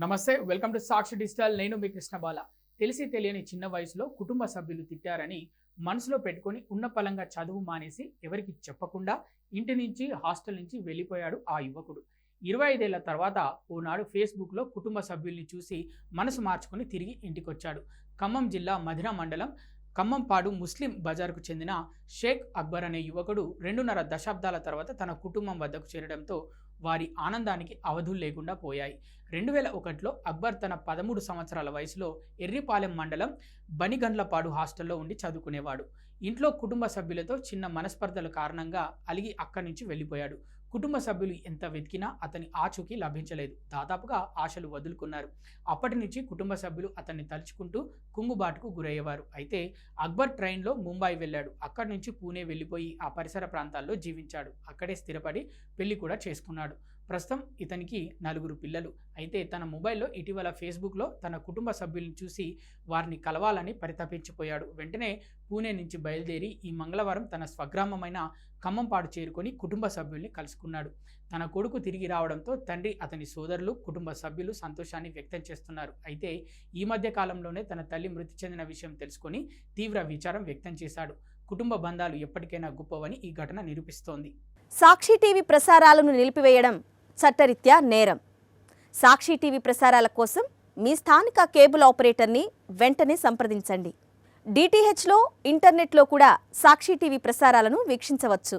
నమస్తే, welcome to Sakshi digital. నేను మీ కృష్ణబాల. తెలిసి తెలియని చిన్న వయసులో కుటుంబ సభ్యులు తిట్టారని మనసులో పెట్టుకొని ఉన్న పలంగా చదువు మానేసి ఎవరికి చెప్పకుండా ఇంటి నుంచి హాస్టల్ నుంచి వెళ్ళిపోయాడు ఆ యువకుడు. 25 ఏళ్ల తర్వాత ఓనాడు ఫేస్బుక్లో కుటుంబ సభ్యుల్ని చూసి మనసు మార్చుకొని తిరిగి ఇంటికొచ్చాడు. ఖమ్మం జిల్లా మధిర మండలం ఖమ్మంపాడు ముస్లిం బజార్కు చెందిన షేక్ అక్బర్ అనే యువకుడు 2.5 దశాబ్దాల తర్వాత తన కుటుంబం వద్దకు చేరడంతో వారి ఆనందానికి అవధులు లేకుండా పోయాయి. 2001లో అక్బర్ తన 13 సంవత్సరాల వయసులో ఎర్రిపాలెం మండలం బనిగండ్లపాడు హాస్టల్లో ఉండి చదువుకునేవాడు. ఇంట్లో కుటుంబ సభ్యులతో చిన్న మనస్పర్ధల కారణంగా అలిగి అక్కడి నుంచి వెళ్ళిపోయాడు. కుటుంబ సభ్యులు ఎంత వెతికినా అతని ఆచూకీ లభించలేదు. దాదాపుగా ఆశలు వదులుకున్నారు. అప్పటి నుంచి కుటుంబ సభ్యులు అతన్ని తలుచుకుంటూ కుంగుబాటుకు గురయ్యేవారు. అయితే అక్బర్ ట్రైన్లో ముంబై వెళ్ళాడు. అక్కడి నుంచి పూణే వెళ్ళిపోయి ఆ పరిసర ప్రాంతాల్లో జీవించాడు. అక్కడే స్థిరపడి పెళ్లి కూడా చేసుకున్నాడు. ప్రస్తుతం ఇతనికి 4 పిల్లలు. అయితే తన మొబైల్లో ఇటీవల ఫేస్బుక్లో తన కుటుంబ సభ్యులను చూసి వారిని కలవాలని పరితపించిపోయాడు. వెంటనే పూణే నుంచి బయలుదేరి ఈ మంగళవారం తన స్వగ్రామమైన ఖమ్మంపాడు చేరుకొని కుటుంబ సభ్యుల్ని కలుసుకున్నాడు. తన కొడుకు తిరిగి రావడంతో తండ్రి, అతని సోదరులు, కుటుంబ సభ్యులు సంతోషాన్ని వ్యక్తం చేస్తున్నారు. అయితే ఈ మధ్య కాలంలోనే తన తల్లి మృతి చెందిన విషయం తెలుసుకొని తీవ్ర విచారం వ్యక్తం చేశాడు. కుటుంబ బంధాలు ఎప్పటికైనా గొప్పవని ఈ ఘటన నిరూపిస్తోంది. సాక్షి టీవీ ప్రసారాలను నిలిపివేయడం చట్టరీత్యా నేరం. సాక్షి టీవీ ప్రసారాల కోసం మీ స్థానిక కేబుల్ ఆపరేటర్ని వెంటనే సంప్రదించండి. డిటిహెచ్లో, ఇంటర్నెట్లో కూడా సాక్షి టీవీ ప్రసారాలను వీక్షించవచ్చు.